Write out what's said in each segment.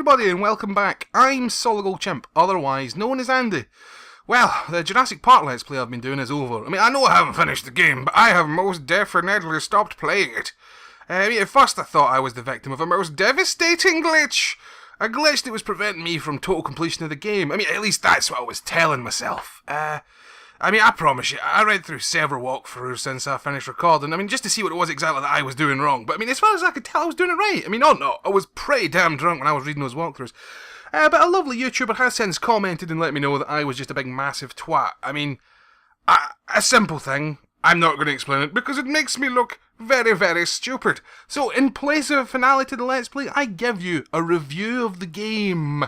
everybody and welcome back. I'm Soligal Chimp, otherwise known as Andy. Well, the Jurassic Park Let's Play I've been doing is over. I know I haven't finished the game, but I have most definitely stopped playing it. At first I thought I was the victim of a most devastating glitch. A glitch that was preventing me from total completion of the game. At least that's what I was telling myself. I promise you, I read through several walkthroughs since I finished recording. Just to see what it was exactly that I was doing wrong. But as far as I could tell, I was doing it right. I was pretty damn drunk when I was reading those walkthroughs. But a lovely YouTuber has since commented and let me know that I was just a big massive twat. A simple thing. I'm not going to explain it because it makes me look very, very stupid. So, in place of a finale to the Let's Play, I give you a review of the game.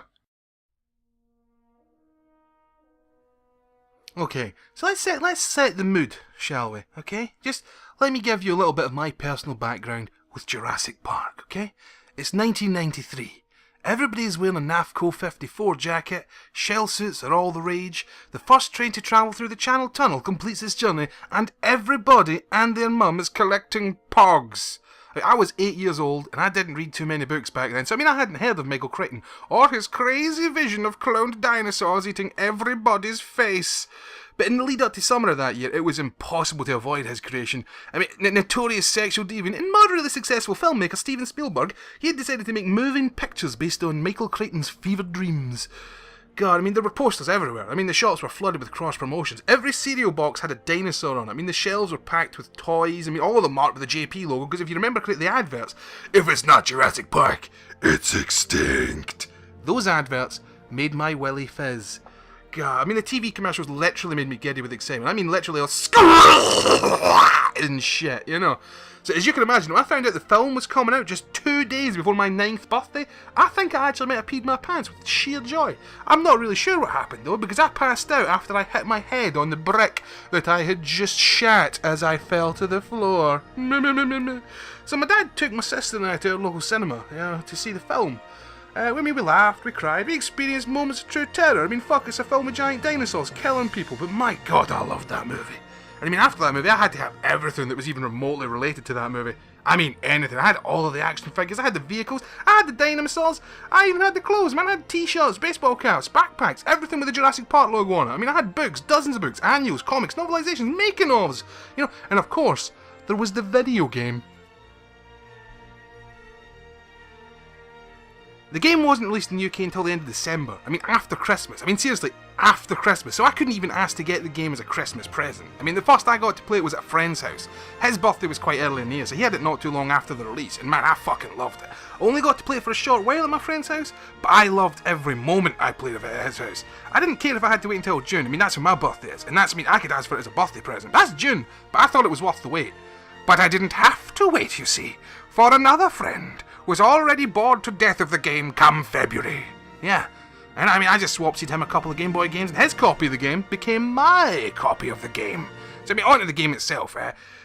Okay, so let's set the mood, shall we, okay? Just let me give you a little bit of my personal background with Jurassic Park, okay? It's 1993. Everybody's wearing a NAFCO 54 jacket, shell suits are all the rage, the first train to travel through the Channel Tunnel completes its journey, and everybody and their mum is collecting pogs. I was 8 years old, and I didn't read too many books back then, so I hadn't heard of Michael Crichton, or his crazy vision of cloned dinosaurs eating everybody's face. But in the lead up to summer of that year, it was impossible to avoid his creation. Notorious sexual deviant and moderately successful filmmaker Steven Spielberg, he had decided to make moving pictures based on Michael Crichton's fevered dreams. God, there were posters everywhere. The shops were flooded with cross-promotions. Every cereal box had a dinosaur on it. The shelves were packed with toys. All of them marked with the JP logo, because if you remember correctly, the adverts, if it's not Jurassic Park, it's extinct. Those adverts made my willy fizz. God, the TV commercials literally made me giddy with excitement. Literally, I was and shit, So as you can imagine, when I found out the film was coming out just 2 days before my 9th birthday, I think I actually might have peed my pants with sheer joy. I'm not really sure what happened though, because I passed out after I hit my head on the brick that I had just shat as I fell to the floor. So my dad took my sister and I to our local cinema, to see the film. We laughed, we cried, we experienced moments of true terror. It's a film with giant dinosaurs killing people, but my God, I loved that movie. After that movie, I had to have everything that was even remotely related to that movie. Anything. I had all of the action figures, I had the vehicles, I had the dinosaurs, I even had the clothes, I had t-shirts, baseball caps, backpacks, everything with the Jurassic Park logo on it. I had books, dozens of books, annuals, comics, novelizations, making-ofs, and of course, there was the video game. The game wasn't released in the UK until the end of December. After Christmas. Seriously, after Christmas. So I couldn't even ask to get the game as a Christmas present. The first I got to play it was at a friend's house. His birthday was quite early in the year, so he had it not too long after the release. And man, I fucking loved it. I only got to play it for a short while at my friend's house, but I loved every moment I played of it at his house. I didn't care if I had to wait until June. That's when my birthday is. And I could ask for it as a birthday present. That's June, but I thought it was worth the wait. But I didn't have to wait, you see, for another friend was already bored to death of the game come February. Yeah, and I just swapsied him a couple of Game Boy games, and his copy of the game became my copy of the game. So onto the game itself.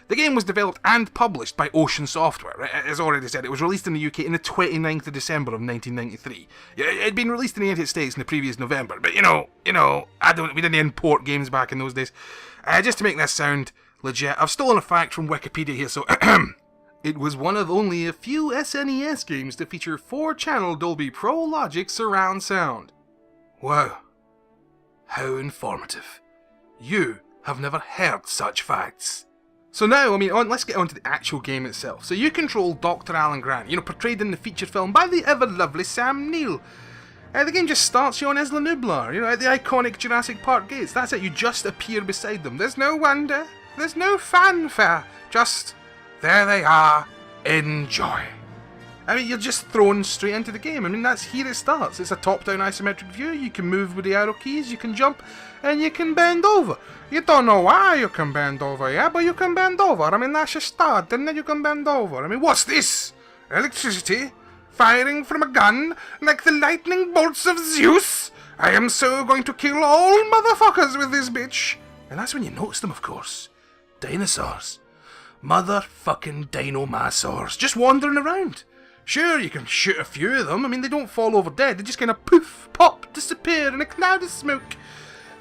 The game was developed and published by Ocean Software. As already said, it was released in the UK on the 29th of December of 1993. It had been released in the United States in the previous November, but we didn't import games back in those days. Just to make this sound legit, I've stolen a fact from Wikipedia here, so it was one of only a few SNES games to feature 4-channel Dolby Pro Logic surround sound. Wow. How informative. You have never heard such facts. So now, let's get on to the actual game itself. So you control Dr. Alan Grant, portrayed in the feature film by the ever-lovely Sam Neill. The game just starts you on Isla Nublar, at the iconic Jurassic Park gates. That's it, you just appear beside them. There's no wonder, there's no fanfare, just there they are, enjoy. You're just thrown straight into the game. That's here it starts. It's a top-down isometric view. You can move with the arrow keys, you can jump, and you can bend over. You don't know why you can bend over, yeah, but you can bend over. That's your start, and then you can bend over. What's this? Electricity? Firing from a gun? Like the lightning bolts of Zeus? I am so going to kill all motherfuckers with this bitch. And that's when you notice them, of course. Dinosaurs. Motherfucking dinomasaurs. Just wandering around. Sure, you can shoot a few of them. They don't fall over dead. They just kind of poof, pop, disappear in a cloud of smoke.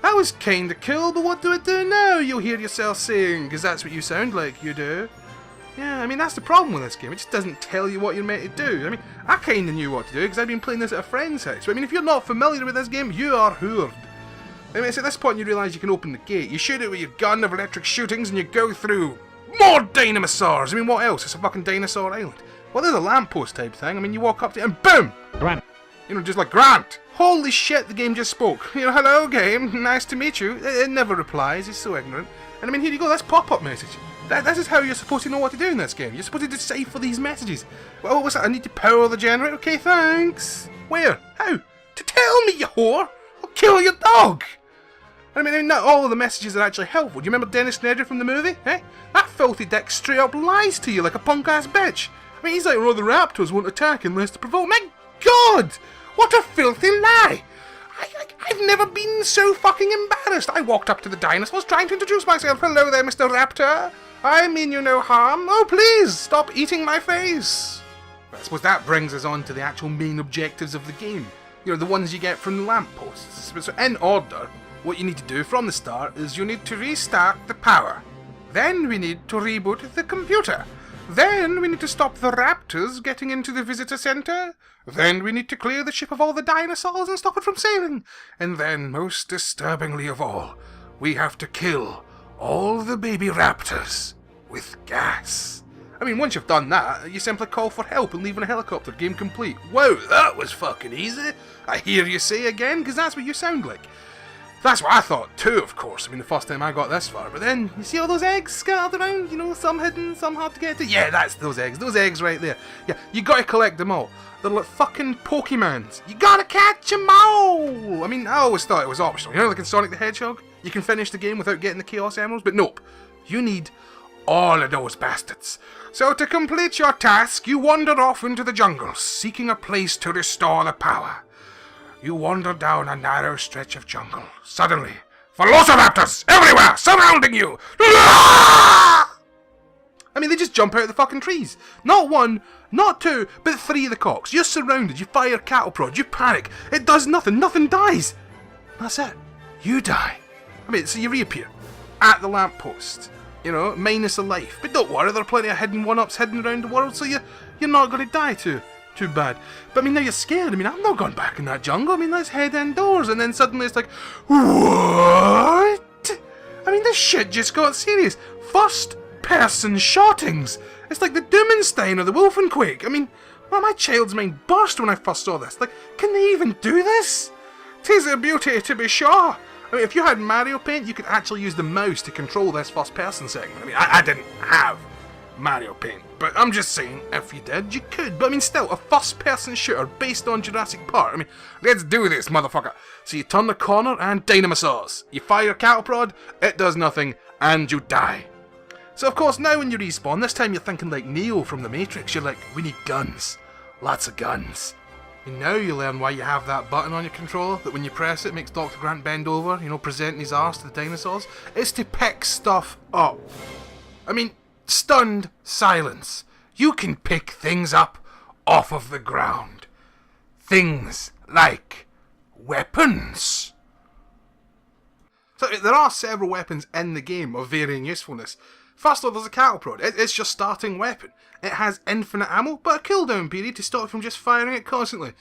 That was kinda cool, but what do I do now? You'll hear yourself saying, because that's what you sound like, you do. Yeah, I mean, that's the problem with this game. It just doesn't tell you what you're meant to do. I mean, I kind of knew what to do because I've been playing this at a friend's house. But I mean, if you're not familiar with this game, you are hoored. I mean, it's at this point you realise you can open the gate. You shoot it with your gun of electric shootings and you go through more dinosaurs. I mean, what else? It's a fucking dinosaur island. Well, there's a lamppost type thing. I mean, you walk up to it and boom! Grant. You know, just like Grant. Holy shit, the game just spoke. You know, hello game, nice to meet you. It never replies, it's so ignorant. And I mean, here you go, that's pop-up message. This is how you're supposed to know what to do in this game. You're supposed to decipher these messages. Well, what's that? I need to power the generator. Okay, thanks. Where? How? To tell me, you whore! I'll kill your dog! I mean, not all of the messages are actually helpful. Do you remember Dennis Nedry from the movie? Eh? That filthy dick straight up lies to you like a punk-ass bitch. I mean, he's like, oh, the raptors won't attack unless to provoke. My God! What a filthy lie! I've never been so fucking embarrassed. I walked up to the dinosaurs trying to introduce myself. Hello there, Mr. Raptor. I mean you no harm. Oh, please, stop eating my face. I suppose that brings us on to the actual main objectives of the game. You know, the ones you get from the lampposts. So in order, what you need to do from the start is you need to restart the power. Then we need to reboot the computer. Then we need to stop the raptors getting into the visitor center. Then we need to clear the ship of all the dinosaurs and stop it from sailing. And then, most disturbingly of all, we have to kill all the baby raptors with gas. I mean, once you've done that, you simply call for help and leave in a helicopter. Game complete. Wow, that was fucking easy. I hear you say again, because that's what you sound like. That's what I thought too, of course. I mean, the first time I got this far. But then, you see all those eggs scattered around? You know, some hidden, some hard to get to? Yeah, that's those eggs. Those eggs right there. Yeah, you gotta collect them all. They're like fucking Pokemons. You gotta catch them all! I mean, I always thought it was optional. You know, like in Sonic the Hedgehog? You can finish the game without getting the Chaos Emeralds, but nope. You need all of those bastards. So to complete your task, you wander off into the jungle, seeking a place to restore the power. You wander down a narrow stretch of jungle. Suddenly, Velociraptors everywhere, surrounding you! I mean, they just jump out of the fucking trees. Not one, not two, but three of the cocks. You're surrounded, you fire cattle prod, you panic. It does nothing, nothing dies. That's it. You die. I mean, so you reappear at the lamppost. You know, minus a life. But don't worry, there are plenty of hidden one-ups hidden around the world, so you're not going to die too bad. But I mean, now you're scared. I mean, I'm not going back in that jungle. I mean, let's head indoors. And then suddenly it's like, what? I mean, this shit just got serious. First-person shootings. It's like the Doomenstein or the Wolfenquake. I mean, well, my child's mind burst when I first saw this. Like, can they even do this? 'Tis a beauty, to be sure. I mean, if you had Mario Paint, you could actually use the mouse to control this first-person segment. I mean, I didn't have Mario Paint, but I'm just saying, if you did, you could. But I mean, still, a first-person shooter based on Jurassic Park. I mean, let's do this, motherfucker. So you turn the corner and dynamasaurs. You fire cattle prod, it does nothing, and you die. So of course, now when you respawn, this time you're thinking like Neo from The Matrix. You're like, we need guns. Lots of guns. And now you learn why you have that button on your controller, that when you press it makes Dr. Grant bend over, you know, presenting his arse to the dinosaurs. It's to pick stuff up. I mean, stunned silence. You can pick things up off of the ground. Things like weapons. So there are several weapons in the game of varying usefulness. First of all, there's a cattle prod. It's your starting weapon. It has infinite ammo, but a cooldown period to stop you from just firing it constantly.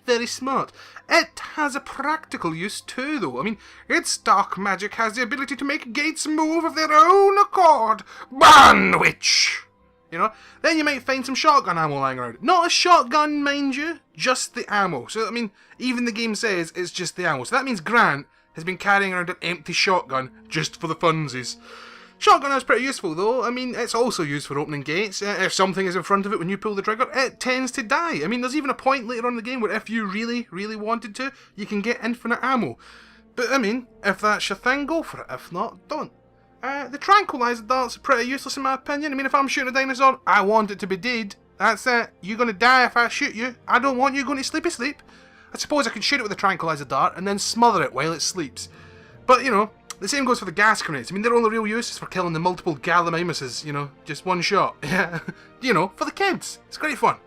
Very smart. It has a practical use too, though. I mean, its dark magic has the ability to make gates move of their own accord. Burn, witch! You know? Then you might find some shotgun ammo lying around. Not a shotgun, mind you, just the ammo. So, I mean, even the game says it's just the ammo. So that means Grant has been carrying around an empty shotgun just for the funsies. Shotgun is pretty useful though. I mean, it's also used for opening gates. If something is in front of it when you pull the trigger, it tends to die. I mean, there's even a point later on in the game where if you really, really wanted to, you can get infinite ammo. But I mean, if that's your thing, go for it. If not, don't. The tranquilizer darts are pretty useless in my opinion. I mean, if I'm shooting a dinosaur, I want it to be dead. That's it. You're going to die if I shoot you. I don't want you going to sleepy sleep. I suppose I can shoot it with a tranquilizer dart and then smother it while it sleeps. But, you know, the same goes for the gas grenades. I mean, their only real use is for killing the multiple Gallimimuses, you know, just one shot. Yeah, you know, for the kids. It's great fun.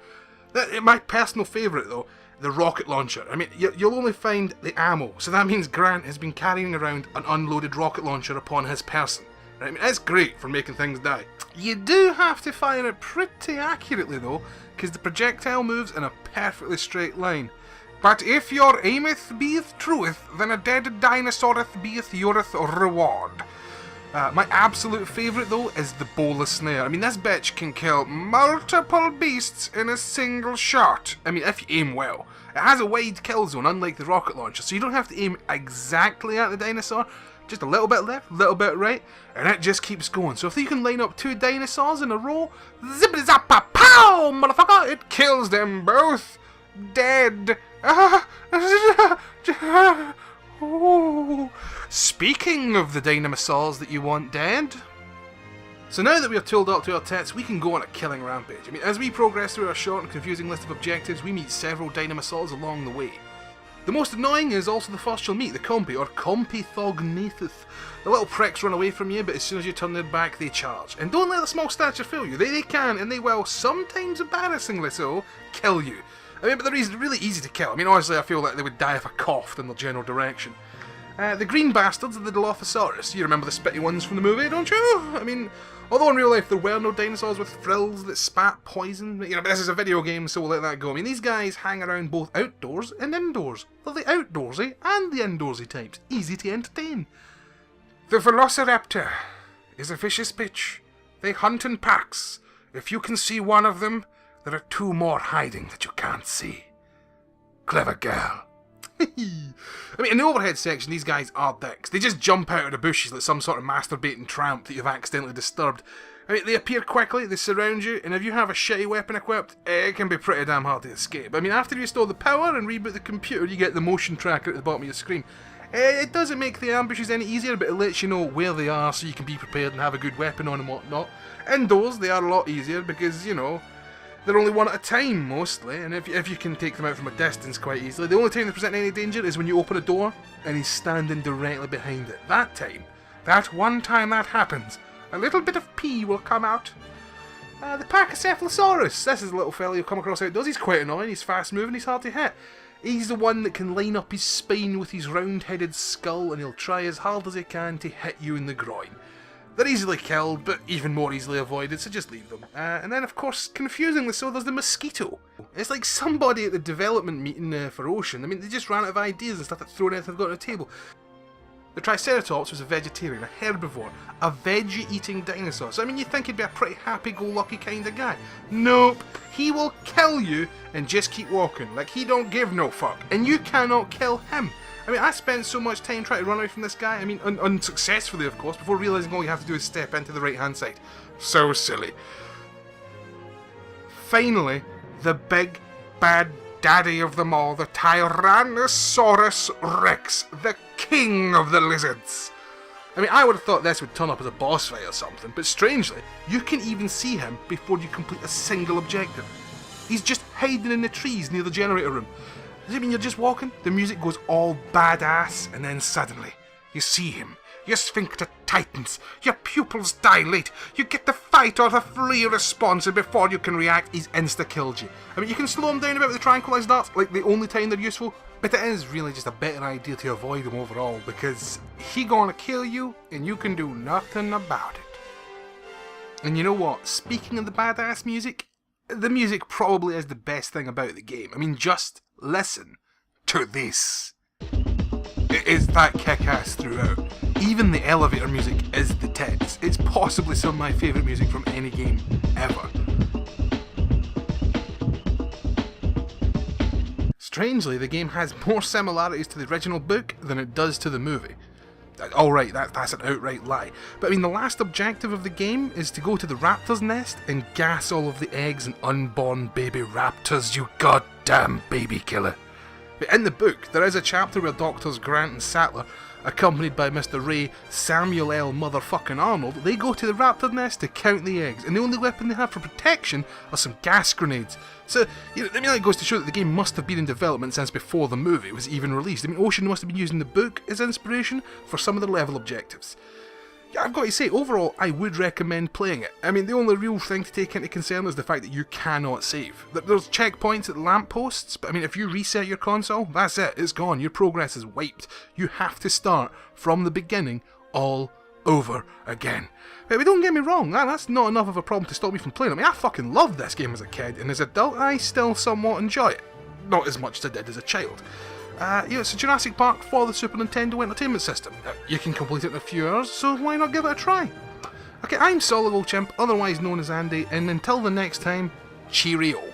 My personal favourite, though, the rocket launcher. I mean, you'll only find the ammo, so that means Grant has been carrying around an unloaded rocket launcher upon his person. Right? I mean, it's great for making things die. You do have to fire it pretty accurately though, because the projectile moves in a perfectly straight line. But if your aimeth beeth trueth, then a dead dinosaureth beeth youreth reward. My absolute favourite though is the bola snare. I mean, this bitch can kill multiple beasts in a single shot. I mean, if you aim well. It has a wide kill zone, unlike the rocket launcher, so you don't have to aim exactly at the dinosaur. Just a little bit left, a little bit right, and it just keeps going. So if you can line up 2 dinosaurs in a row, zippity zappa pow, motherfucker, it kills them both. Dead. Speaking of the dinosaurs that you want dead. So now that we are tooled up to our tits, we can go on a killing rampage. I mean, as we progress through our short and confusing list of objectives, we meet several dinosaurs along the way. The most annoying is also the first you'll meet, the Compy, or Compythognathus. The little pricks run away from you, but as soon as you turn their back, they charge. And don't let the small stature fool you. They can, and they will, sometimes embarrassingly so, kill you. I mean, but they're really easy to kill. I mean, honestly, I feel like they would die if I coughed in their general direction. The green bastards are the Dilophosaurus. You remember the spitty ones from the movie, don't you? I mean, although in real life there were no dinosaurs with frills that spat poison, you know, but this is a video game, so we'll let that go. I mean, these guys hang around both outdoors and indoors. They're the outdoorsy and the indoorsy types. Easy to entertain. The Velociraptor is a vicious bitch. They hunt in packs. If you can see one of them, there are 2 more hiding that you can't see. Clever girl. I mean, in the overhead section, these guys are dicks. They just jump out of the bushes like some sort of masturbating tramp that you've accidentally disturbed. I mean, they appear quickly, they surround you, and if you have a shitty weapon equipped, it can be pretty damn hard to escape. I mean, after you restore the power and reboot the computer, you get the motion tracker at the bottom of your screen. It doesn't make the ambushes any easier, but it lets you know where they are so you can be prepared and have a good weapon on and whatnot. Indoors, they are a lot easier because, you know, they're only one at a time, mostly, and if you can take them out from a distance quite easily. The only time they present any danger is when you open a door and he's standing directly behind it. That one time that happens, a little bit of pee will come out. The Pachycephalosaurus. This is a little fella you'll come across outdoors. He's quite annoying, he's fast moving, he's hard to hit. He's the one that can line up his spine with his round-headed skull, and he'll try as hard as he can to hit you in the groin. They're easily killed, but even more easily avoided, so just leave them. And then, of course, confusingly so, there's the mosquito. It's like somebody at the development meeting for Ocean. I mean, they just ran out of ideas and stuff that's thrown out they've got on the table. The Triceratops was a vegetarian, a herbivore, a veggie-eating dinosaur. So, I mean, you'd think he'd be a pretty happy-go-lucky kind of guy. Nope. He will kill you and just keep walking. Like, he don't give no fuck. And you cannot kill him. I mean, I spent so much time trying to run away from this guy, I mean, unsuccessfully, of course, before realising all you have to do is step into the right-hand side. So silly. Finally, the big, bad daddy of them all, the Tyrannosaurus Rex, the king of the lizards. I mean, I would have thought this would turn up as a boss fight or something, but strangely, you can even see him before you complete a single objective. He's just hiding in the trees near the generator room. Does it mean you're just walking? The music goes all badass, and then suddenly, you see him. Your sphincter tightens, your pupils dilate, you get the fight or the flee response, and before you can react, he's insta-killed you. I mean, you can slow him down a bit with the tranquilized darts, like the only time they're useful, but it is really just a better idea to avoid him overall, because he gonna kill you, and you can do nothing about it. And you know what? Speaking of the badass music, the music probably is the best thing about the game. I mean, just listen to this. It is that kick-ass throughout. Even the elevator music is the tits. It's possibly some of my favourite music from any game ever. Strangely, the game has more similarities to the original book than it does to the movie. Alright, that's an outright lie. But I mean, the last objective of the game is to go to the raptor's nest and gas all of the eggs and unborn baby raptors, you goddamn baby killer. But in the book, there is a chapter where Doctors Grant and Sattler, accompanied by Mr. Ray, Samuel L. motherfucking Arnold, they go to the raptor nest to count the eggs, and the only weapon they have for protection are some gas grenades. So, you know, I mean, that goes to show that the game must have been in development since before the movie was even released. I mean, Ocean must have been using the book as inspiration for some of the level objectives. Yeah, I've got to say, overall, I would recommend playing it. I mean, the only real thing to take into concern is the fact that you cannot save. There's checkpoints at lampposts, but I mean, if you reset your console, that's it, it's gone, your progress is wiped. You have to start from the beginning all over again. But don't get me wrong, that's not enough of a problem to stop me from playing it. I mean, I fucking loved this game as a kid, and as an adult, I still somewhat enjoy it. Not as much as I did as a child. It's a Jurassic Park for the Super Nintendo Entertainment System. You can complete it in a few hours, so why not give it a try? Okay, I'm Solid Old Chimp, otherwise known as Andy, and until the next time, cheerio.